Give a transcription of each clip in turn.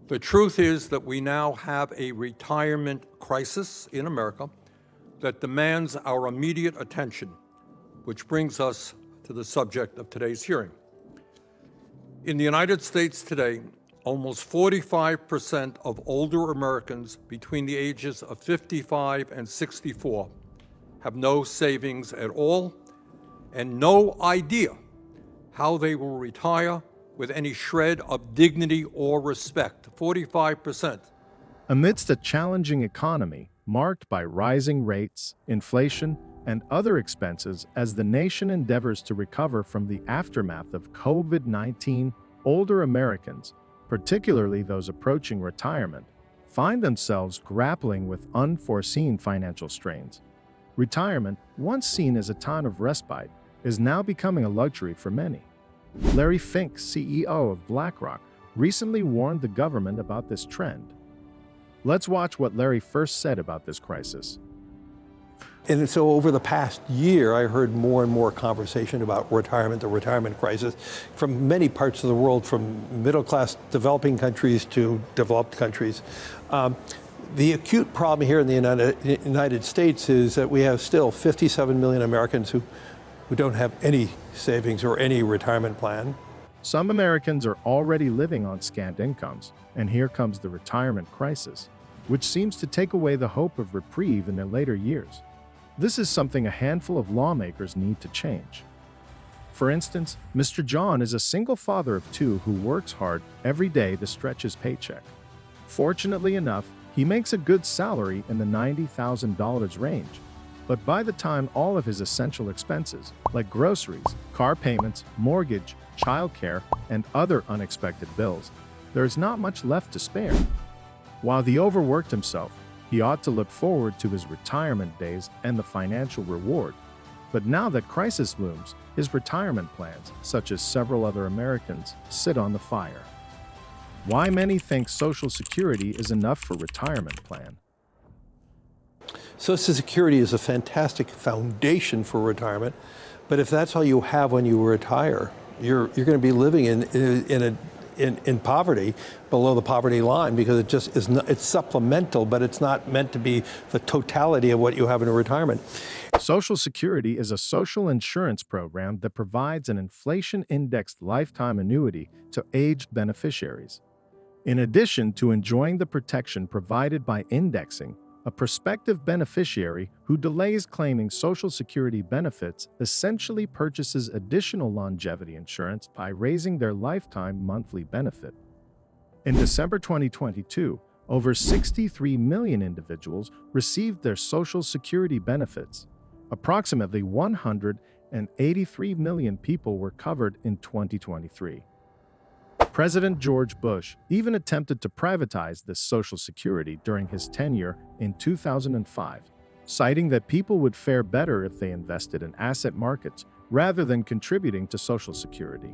The truth is that we now have a retirement crisis in America that demands our immediate attention, which brings us to the subject of today's hearing. In the United States today, almost 45% of older Americans between the ages of 55 and 64 have no savings at all and no idea how they will retire with any shred of dignity or respect. 45%. Amidst a challenging economy marked by rising rates, inflation, and other expenses as the nation endeavors to recover from the aftermath of COVID-19, older Americans, particularly those approaching retirement, find themselves grappling with unforeseen financial strains. Retirement, once seen as a time of respite, is now becoming a luxury for many. Larry Fink, CEO of BlackRock, recently warned the government about this trend. Let's watch what Larry first said about this crisis. And so over the past year, I heard more and more conversation about retirement, the retirement crisis, from many parts of the world, from middle-class developing countries to developed countries. The acute problem here in the United States is that we have still 57 million Americans who don't have any savings or any retirement plan. Some Americans are already living on scant incomes, and here comes the retirement crisis, which seems to take away the hope of reprieve in their later years. This is something a handful of lawmakers need to change. For instance, Mr. John is a single father of two who works hard every day to stretch his paycheck. Fortunately enough, he makes a good salary in the $90,000 range. But by the time all of his essential expenses, like groceries, car payments, mortgage, childcare, and other unexpected bills, there is not much left to spare. While he overworked himself, he ought to look forward to his retirement days and the financial reward. But now that crisis looms, his retirement plans, such as several other Americans, sit on the fire. Why many think Social Security is enough for retirement plan? Social Security is a fantastic foundation for retirement, but if that's all you have when you retire, you're going to be living in poverty, below the poverty line, because it just is not, it's supplemental, but it's not meant to be the totality of what you have in retirement. Social Security is a social insurance program that provides an inflation-indexed lifetime annuity to aged beneficiaries. In addition to enjoying the protection provided by indexing, a prospective beneficiary who delays claiming Social Security benefits essentially purchases additional longevity insurance by raising their lifetime monthly benefit. In December 2022, over 63 million individuals received their Social Security benefits. Approximately 183 million people were covered in 2023. President George Bush even attempted to privatize this Social Security during his tenure in 2005, citing that people would fare better if they invested in asset markets rather than contributing to Social Security.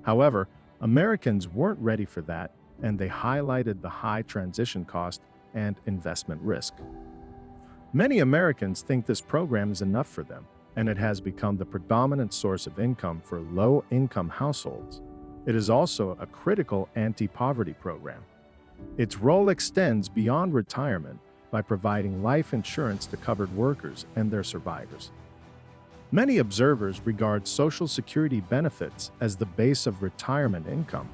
However, Americans weren't ready for that, and they highlighted the high transition cost and investment risk. Many Americans think this program is enough for them, and it has become the predominant source of income for low-income households. It is also a critical anti-poverty program. Its role extends beyond retirement by providing life insurance to covered workers and their survivors. Many observers regard Social Security benefits as the base of retirement income,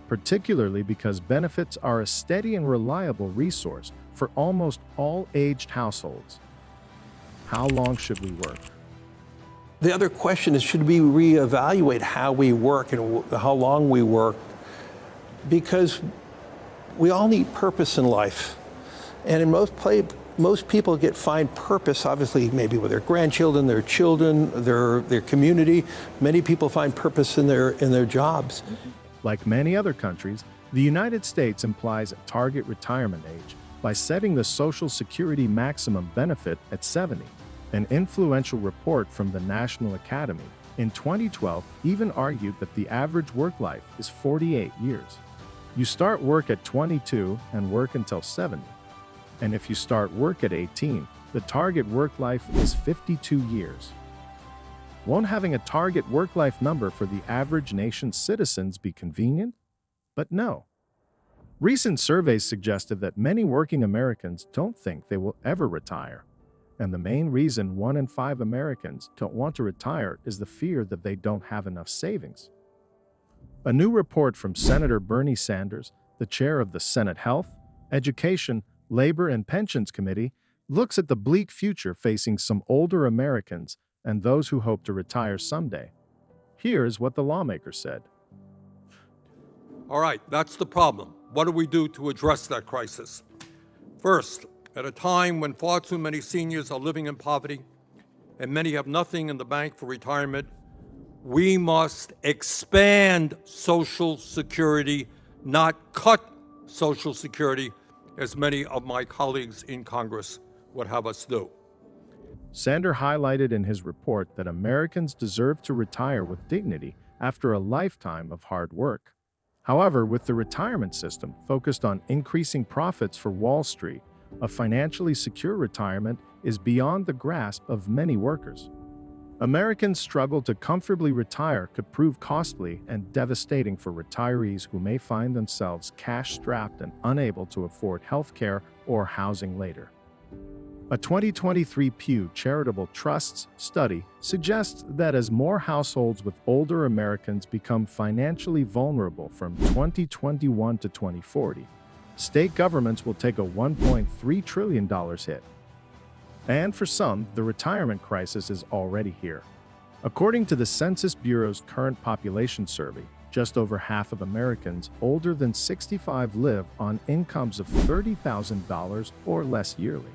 particularly because benefits are a steady and reliable resource for almost all aged households. How long should we work? The other question is, should we reevaluate how we work and how long we work? Because we all need purpose in life. And in most people find purpose, obviously, maybe with their grandchildren, their children, their community. Many people find purpose in their jobs. Like many other countries, the United States implies a target retirement age by setting the Social Security maximum benefit at 70. An influential report from the National Academy in 2012 even argued that the average work life is 48 years. You start work at 22 and work until 70. And if you start work at 18, the target work life is 52 years. Won't having a target work-life number for the average nation's citizens be convenient? But no. Recent surveys suggested that many working Americans don't think they will ever retire. And the main reason 1 in 5 Americans don't want to retire is the fear that they don't have enough savings. A new report from Senator Bernie Sanders, the chair of the Senate Health, Education, Labor, and Pensions Committee, looks at the bleak future facing some older Americans and those who hope to retire someday. Here's what the lawmaker said. All right, that's the problem. What do we do to address that crisis? First, at a time when far too many seniors are living in poverty and many have nothing in the bank for retirement, we must expand Social Security, not cut Social Security, as many of my colleagues in Congress would have us do. Sanders highlighted in his report that Americans deserve to retire with dignity after a lifetime of hard work. However, with the retirement system focused on increasing profits for Wall Street, a financially secure retirement is beyond the grasp of many workers. Americans' struggle to comfortably retire could prove costly and devastating for retirees who may find themselves cash-strapped and unable to afford health care or housing later. A 2023 Pew Charitable Trusts study suggests that as more households with older Americans become financially vulnerable from 2021 to 2040, state governments will take a $1.3 trillion hit. And for some, the retirement crisis is already here. According to the Census Bureau's current population survey, just over half of Americans older than 65 live on incomes of $30,000 or less yearly.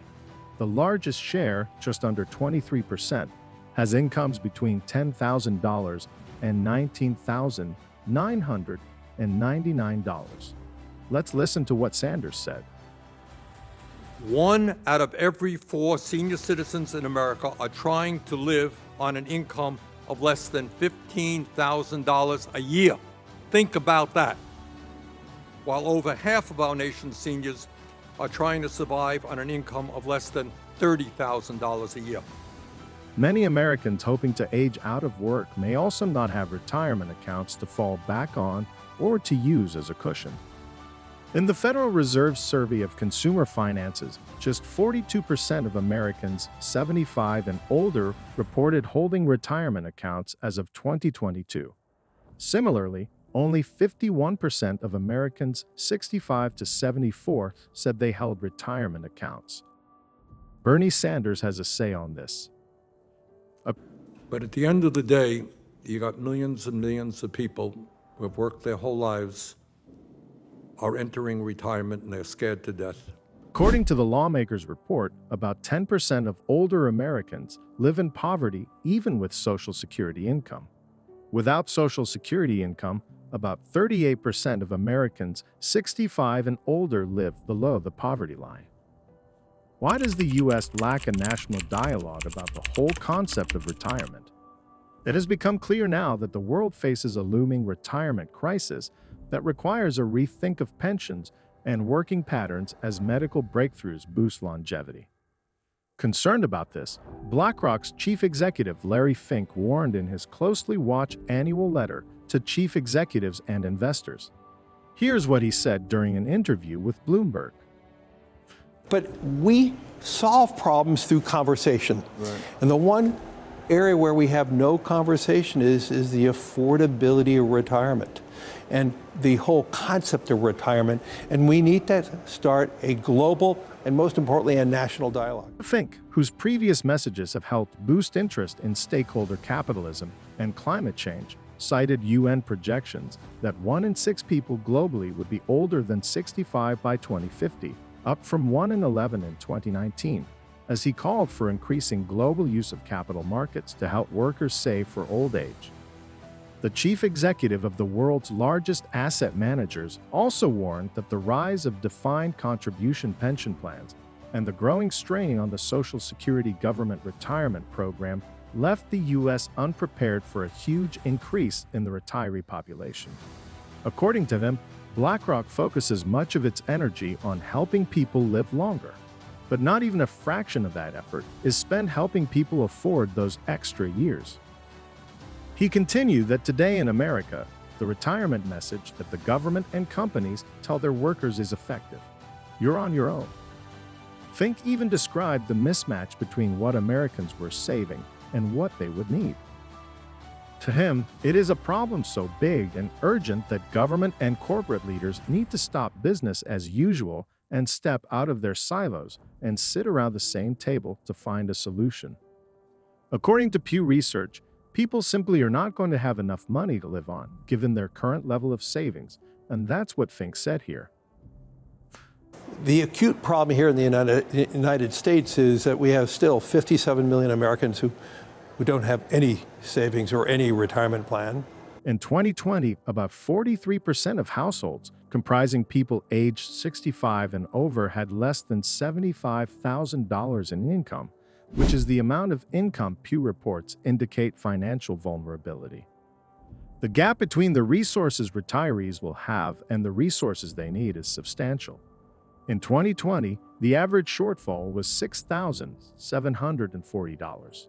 The largest share, just under 23%, has incomes between $10,000 and $19,999. Let's listen to what Sanders said. 1 out of every 4 senior citizens in America are trying to live on an income of less than $15,000 a year. Think about that. While over half of our nation's seniors are trying to survive on an income of less than $30,000 a year. Many Americans hoping to age out of work may also not have retirement accounts to fall back on or to use as a cushion. In the Federal Reserve's survey of consumer finances, just 42% of Americans 75 and older reported holding retirement accounts as of 2022. Similarly, only 51% of Americans 65 to 74 said they held retirement accounts. Bernie Sanders has a say on this. But at the end of the day, you got millions and millions of people who have worked their whole lives, are entering retirement, and they're scared to death. According to the lawmaker's report, about 10% of older Americans live in poverty even with Social Security income. Without Social Security income, about 38% of Americans 65 and older live below the poverty line. Why does the U.S. lack a national dialogue about the whole concept of retirement? It has become clear now that the world faces a looming retirement crisis that requires a rethink of pensions and working patterns as medical breakthroughs boost longevity. Concerned about this, BlackRock's chief executive Larry Fink warned in his closely watched annual letter to chief executives and investors. Here's what he said during an interview with Bloomberg. But we solve problems through conversation. Right. And the one area where we have no conversation is the affordability of retirement and the whole concept of retirement. And we need to start a global and, most importantly, a national dialogue. Fink, whose previous messages have helped boost interest in stakeholder capitalism and climate change, cited UN projections that 1 in 6 people globally would be older than 65 by 2050, up from 1 in 11 in 2019, as he called for increasing global use of capital markets to help workers save for old age. The chief executive of the world's largest asset managers also warned that the rise of defined contribution pension plans and the growing strain on the Social Security government retirement program left the U.S. unprepared for a huge increase in the retiree population. According to them, BlackRock focuses much of its energy on helping people live longer, but not even a fraction of that effort is spent helping people afford those extra years. He continued that today in America, the the retirement message that the government and companies tell their workers is effective. You're on your own. Fink even described the mismatch between what Americans were saving and what they would need. To him, it is a problem so big and urgent that government and corporate leaders need to stop business as usual and step out of their silos and sit around the same table to find a solution. According to Pew Research, people simply are not going to have enough money to live on, given their current level of savings, and that's what Fink said here. The acute problem here in the United States is that we have still 57 million Americans who don't have any savings or any retirement plan. In 2020, about 43% of households, comprising people aged 65 and over, had less than $75,000 in income, which is the amount of income Pew reports indicate financial vulnerability. The gap between the resources retirees will have and the resources they need is substantial. In 2020, the average shortfall was $6,740.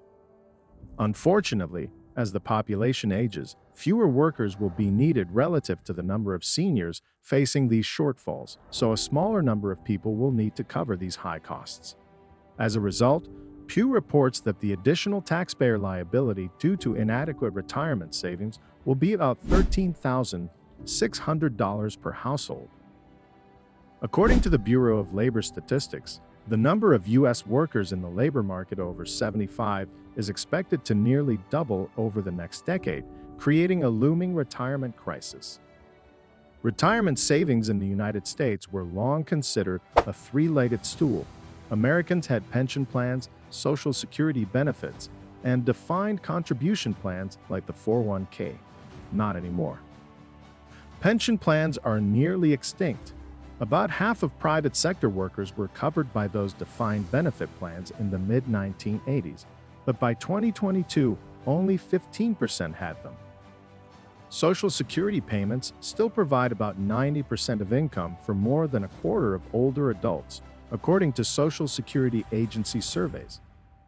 Unfortunately, as the population ages, fewer workers will be needed relative to the number of seniors facing these shortfalls, so a smaller number of people will need to cover these high costs. As a result, Pew reports that the additional taxpayer liability due to inadequate retirement savings will be about $13,600 per household. According to the Bureau of Labor Statistics, the number of U.S. workers in the labor market over 75 is expected to nearly double over the next decade, creating a looming retirement crisis. Retirement savings in the United States were long considered a three-legged stool. Americans had pension plans, Social Security benefits, and defined contribution plans like the 401k. Not anymore. Pension plans are nearly extinct. About half of private sector workers were covered by those defined benefit plans in the mid-1980s, but by 2022, only 15% had them. Social Security payments still provide about 90% of income for more than a quarter of older adults, according to Social Security Agency surveys.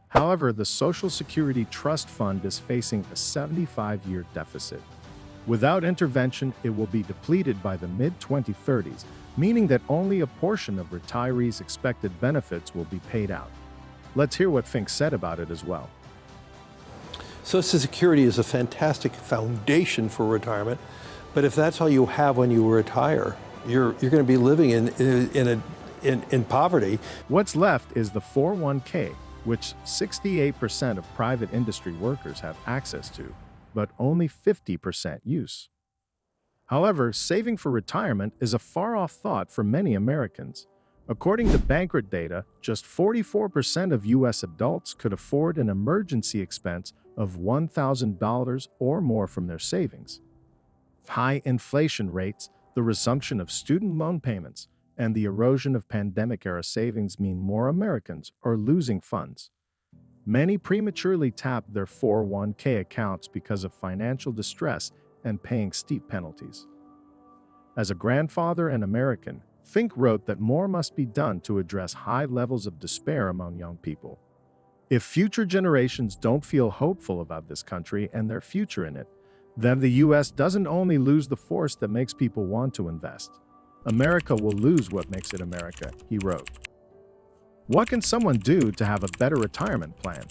However, the Social Security Trust Fund is facing a 75-year deficit. Without intervention, it will be depleted by the mid-2030s, meaning that only a portion of retirees' expected benefits will be paid out. Let's hear what Fink said about it as well. Social Security is a fantastic foundation for retirement, but if that's all you have when you retire, you're going to be living in poverty. What's left is the 401k, which 68% of private industry workers have access to, but only 50% use. However, saving for retirement is a far-off thought for many Americans. According to Bankrate data, just 44% of U.S. adults could afford an emergency expense of $1,000 or more from their savings. High inflation rates, the resumption of student loan payments, and the erosion of pandemic-era savings mean more Americans are losing funds. Many prematurely tap their 401k accounts because of financial distress and paying steep penalties. As a grandfather and American, Fink wrote that more must be done to address high levels of despair among young people. If future generations don't feel hopeful about this country and their future in it, then the U.S. doesn't only lose the force that makes people want to invest. America will lose what makes it America, he wrote. What can someone do to have a better retirement plan?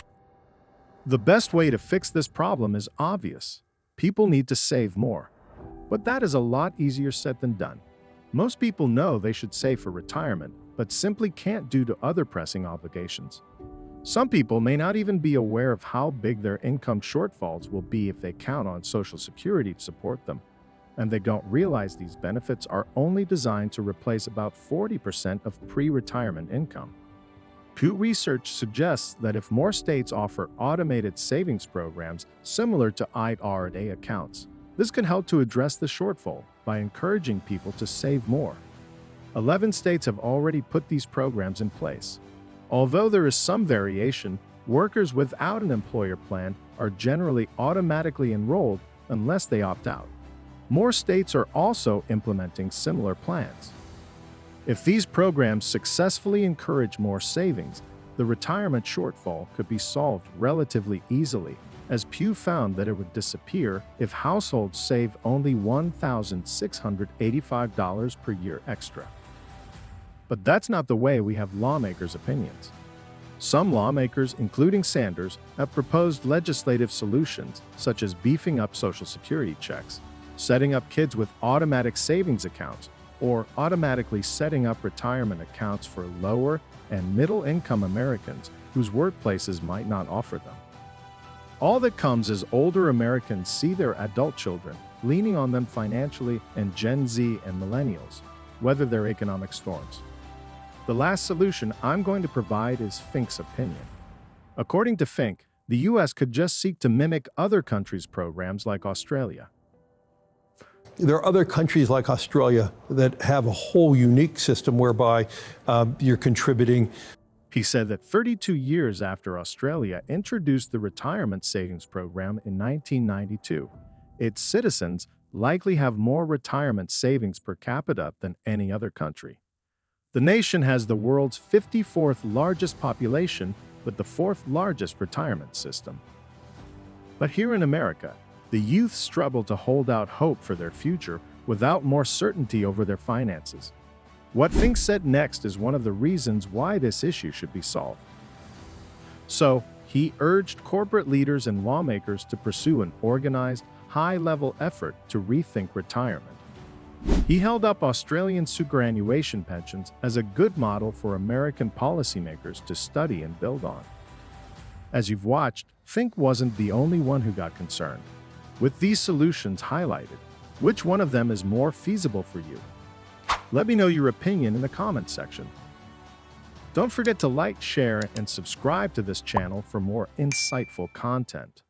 The best way to fix this problem is obvious. People need to save more. But that is a lot easier said than done. Most people know they should save for retirement, but simply can't due to other pressing obligations. Some people may not even be aware of how big their income shortfalls will be if they count on Social Security to support them, and they don't realize these benefits are only designed to replace about 40% of pre-retirement income. Pew Research suggests that if more states offer automated savings programs similar to IRA accounts, this can help to address the shortfall by encouraging people to save more. 11 states have already put these programs in place. Although there is some variation, workers without an employer plan are generally automatically enrolled unless they opt out. More states are also implementing similar plans. If these programs successfully encourage more savings, the retirement shortfall could be solved relatively easily, as Pew found that it would disappear if households save only $1,685 per year extra. But that's not the way we have lawmakers' opinions. Some lawmakers, including Sanders, have proposed legislative solutions such as beefing up Social Security checks, setting up kids with automatic savings accounts, or automatically setting up retirement accounts for lower and middle-income Americans whose workplaces might not offer them. All that comes is older Americans see their adult children leaning on them financially, and Gen Z and millennials weather their economic storms. The last solution I'm going to provide is Fink's opinion. According to Fink, the U.S. could just seek to mimic other countries' programs like Australia. There are other countries like Australia that have a whole unique system whereby you're contributing. He said that 32 years after Australia introduced the retirement savings program in 1992, its citizens likely have more retirement savings per capita than any other country. The nation has the world's 54th largest population with the 4th largest retirement system. But here in America, the youth struggle to hold out hope for their future without more certainty over their finances. What Fink said next is one of the reasons why this issue should be solved. So, he urged corporate leaders and lawmakers to pursue an organized, high-level effort to rethink retirement. He held up Australian superannuation pensions as a good model for American policymakers to study and build on. As you've watched, Fink wasn't the only one who got concerned. With these solutions highlighted, which one of them is more feasible for you? Let me know your opinion in the comments section. Don't forget to like, share, and subscribe to this channel for more insightful content.